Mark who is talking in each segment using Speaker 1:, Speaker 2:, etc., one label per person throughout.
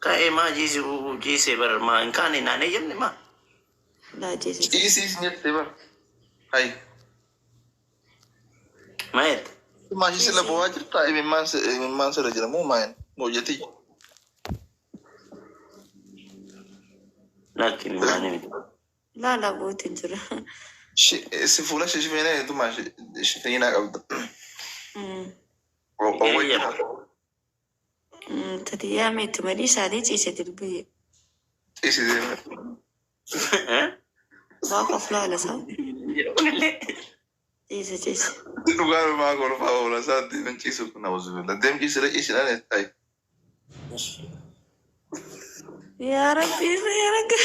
Speaker 1: كأي ما جيسي بر ما إن كان ناني جمني ما
Speaker 2: لا جيسي
Speaker 3: نيت بر هاي
Speaker 1: ما يد
Speaker 3: ما جيسي لا بواجر طيب من رجل مو ماين موجتي
Speaker 1: لكن ما
Speaker 2: لا بوت انجر
Speaker 3: سفولا شفينا انتم ما شفينا قبل
Speaker 2: تديامي تمري سادي جيسي تلبي
Speaker 3: ايش دي
Speaker 2: ما قفلا على سا جيسي
Speaker 3: lugar ما اقول فاولا سادي من جيسو كنا وزبل دم جيسي لا ايش انا هاي
Speaker 2: يا ربي يا ربي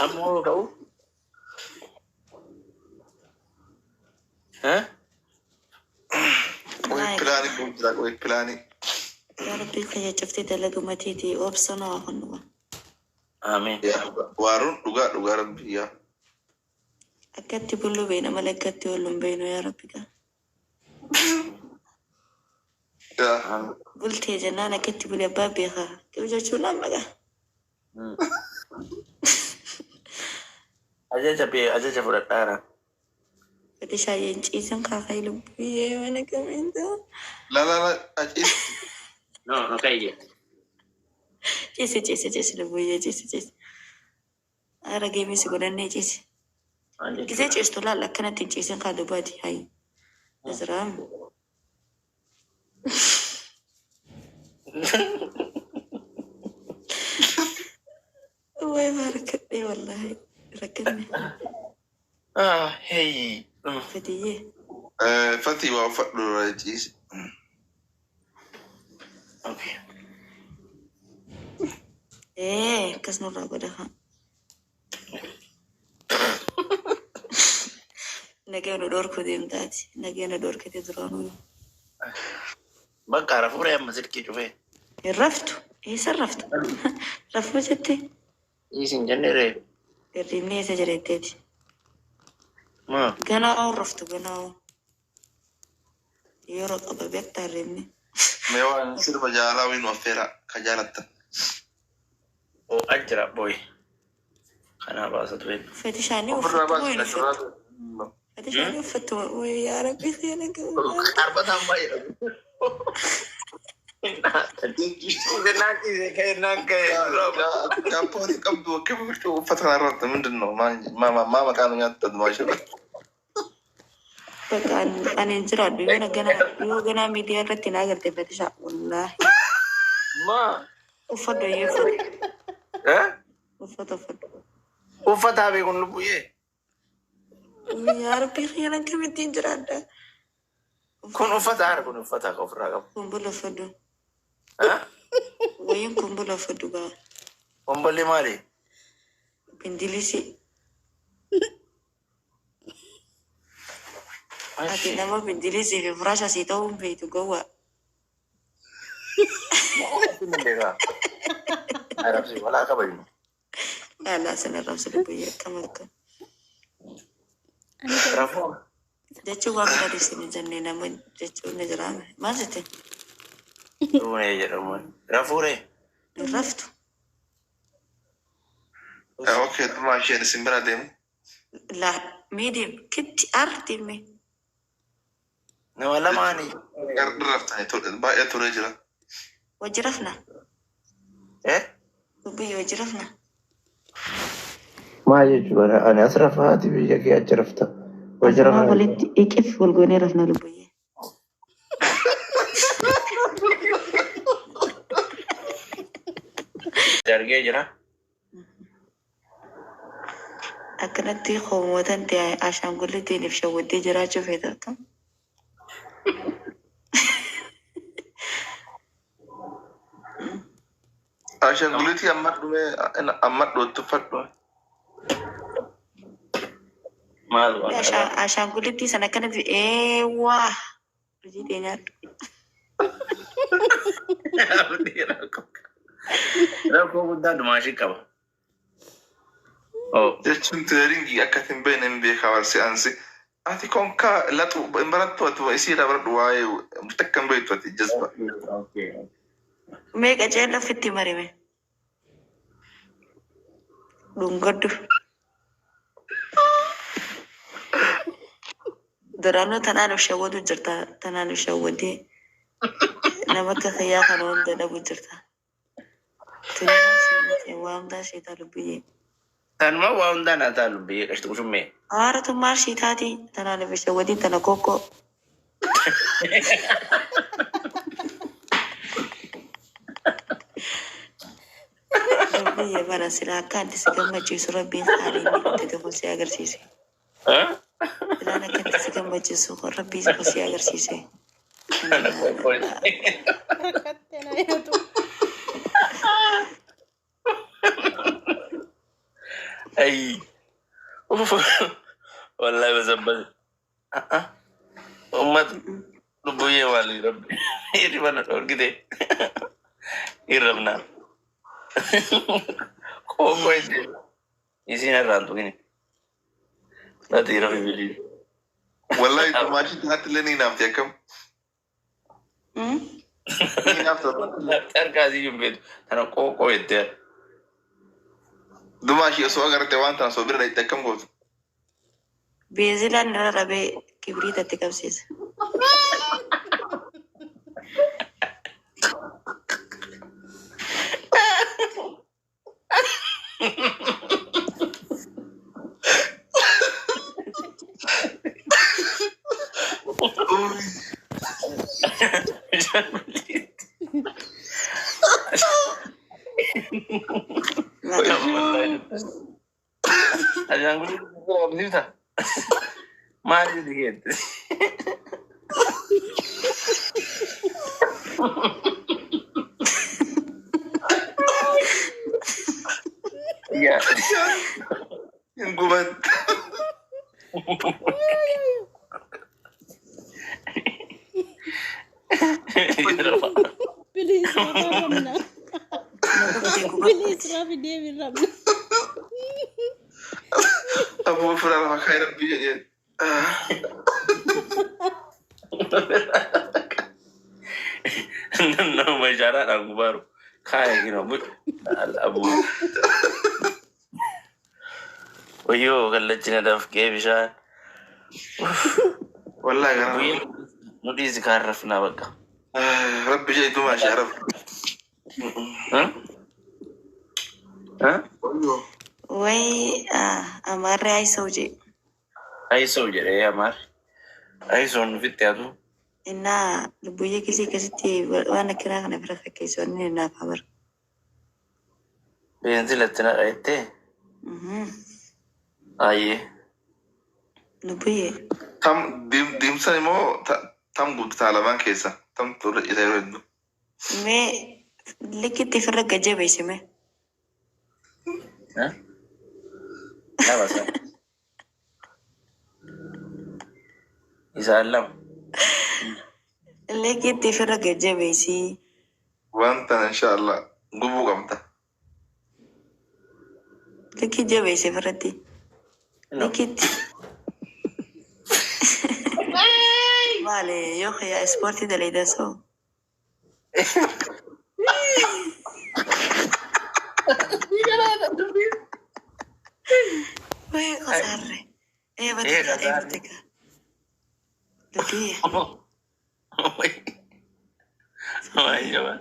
Speaker 1: أمو كau ها
Speaker 3: وي بلاني
Speaker 2: يا ربي خيا شفتي دلقو متيتي وابصنا وخنوا
Speaker 1: آمين
Speaker 3: وارون lugar بيا
Speaker 2: أكدت بلو بينا ملكت ولم بينه يا ربي
Speaker 3: يا
Speaker 2: قلت يا جنان أكدت بلي بابي خا كيف جاتشونا مجا
Speaker 1: aja furat darah
Speaker 2: بدي شايين جيسن خاخي لبي وانا كمان ده
Speaker 3: لا اجيس
Speaker 1: no kayak
Speaker 2: جيسي لبي جيسي أنا جيمي سكولني جيسي كذا جيستو لا كانت جيسن خالو بادي هاي نزرام وي باركتني والله ركني
Speaker 1: هي
Speaker 2: فديه
Speaker 3: فتي وفقلو رجيس
Speaker 1: اوكي
Speaker 2: كسنو رابدها نجينا دور كديم داتي نجينا دور كدي درانو
Speaker 1: بقى عرفوا يا مسيرك شوفي
Speaker 2: رفتو سرفت رفو جتي
Speaker 1: يسين جنري
Speaker 2: الرمية سجرتي
Speaker 1: ما
Speaker 2: جناو رفتو جناو يورط أبا بيكتا الرمية
Speaker 3: ميوان سير بجالا وين وفيرا كجالتا
Speaker 1: او اجرا بوي خنا باسط وين
Speaker 2: فتشاني وفتو وين فتو فتشاني وفتو ويا ربي خيانك
Speaker 1: أربعة tambah
Speaker 3: كم دو كيف شو فترة رد من دنو ما كانوا يتد ما شاء الله
Speaker 2: بقى أنا انجراد بيونا جنا ميديا رتنا قلت فتشا والله
Speaker 1: ما
Speaker 2: وفتو يفتو
Speaker 1: ها
Speaker 2: وفتو
Speaker 1: وفتح بيكون لبويه
Speaker 2: يا ربي خيانك كم انجراد
Speaker 1: كون وفتح كون وفتح كفر
Speaker 2: كمبلا فدو
Speaker 1: ها
Speaker 2: وين كمبلا فدو بقى
Speaker 1: ومبلي مالي
Speaker 2: بندليسي أكيد nama bendilisi في فراشة سيتوم بيتو جوا
Speaker 1: Arab sih wala ka ba yun
Speaker 2: لا سنة راسل بيا كمان
Speaker 1: Rafo
Speaker 2: جاتشو واحد dari sini جنة nama جاتشو نجرام ما زت
Speaker 1: Rune ya Ramon Rafo re
Speaker 2: رفتو
Speaker 3: اوكي ما شيء نسمبرا ديم
Speaker 2: لا ميدي كنت أرتي مي
Speaker 1: na wala mani
Speaker 3: رفت باقي ترجلا
Speaker 2: وجرفنا بيا وجرفنا
Speaker 1: ما يجبر أنا أسرف هاتي بيجي أجرفته
Speaker 2: ما
Speaker 1: وجرفها
Speaker 2: ولد كيف والقوني رفنا لبيا
Speaker 1: jarge jira
Speaker 2: أكنت خومة تنتي عشان قلت لي في شودي جراجو في ذاك
Speaker 3: عشان قلتي أمد لو تفضل
Speaker 1: ما
Speaker 2: عشان قلت سنة كانت في واه رجيت هنا
Speaker 1: Rako buddha dumashi kaba
Speaker 3: jechuun tireeringii akka hin beekne hin beekaa warsi ansi ati konkaa latu hin barattu ati isiidha baradhu waa'ee takka hin beektu ati jazba.
Speaker 2: Meeqa ceella ofitti marime dhungaddu duraanuu tanaan of shawwatu jirta tanaan of shawwadee nama akka fayyaa kana hunda dhabu jirta. Waamdaa sheetaa lubbiyee.
Speaker 1: Tanuma waa hundaan haa ta'a lubbiyee qashtu qusummee.
Speaker 2: Haaratu maal sheetaati tanaan of shawwadii tana kokkoo. Lubbiyee bara silaa akka addi si gammachiisu rabbiin saalii itti gafu si agarsiise. Silaan akka addi si gammachiisu rabbii si agarsiise.
Speaker 1: Ay, wallahi berzambal. Umat lubuye wali rabbi. Ini mana orang kita? Irabna. Kok ini? Isinya rantu ini. Tadi rabbi beli.
Speaker 3: Wallahi itu masih hati leni nam tiakam. Ini nam tu.
Speaker 1: Terkasih jumpet. Karena kok itu.
Speaker 3: Dumashi osoo agarte waan tan soo birra itti akkam gootu.
Speaker 2: Beezilaan irra rabee kibriitatti qabsiisa.
Speaker 1: Ajang gue apa sih ta? Maju dikit. Iya.
Speaker 3: Yang gubat.
Speaker 4: Please, Ramna. Please, Rafi David Ramna.
Speaker 3: Abu Furar makai Rabbi ya.
Speaker 1: Nama masyarakat aku baru kayak gini but Abu. Oh yo kalau cina dah kayak bisa.
Speaker 3: Wallahi kan.
Speaker 1: Nudi sekarang nak baca.
Speaker 3: Rabbi ya itu masyarakat.
Speaker 1: Hah?
Speaker 2: Wai amarre ai sauje.
Speaker 1: Ai sauje ya amar. Ai son fitia tu.
Speaker 2: Inna lubuye kisi kasiti wana kira kana fira fakkeessu inni na kabar.
Speaker 1: Benzil atina aite. Aye.
Speaker 2: Lubuye.
Speaker 3: Tam dimsa mo tam gudta laman kesa. Tam tur ida yoro.
Speaker 2: Me likiti fira gaje baisime.
Speaker 1: Hah? Apa sah? Isalam.
Speaker 2: Likiti fira gaje baisi.
Speaker 3: Wanta inshallah gubu kamta.
Speaker 2: Liki je baisi firati. Likiti. Vale, yo ya sporti de la so. Weh, kasarre. Batika. Lubuye.
Speaker 1: Woi, coba.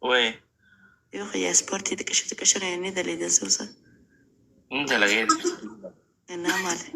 Speaker 1: Woi.
Speaker 2: Yo ya sporti de kashu ni de la so sa.
Speaker 1: Ini lagi.
Speaker 2: Enamale.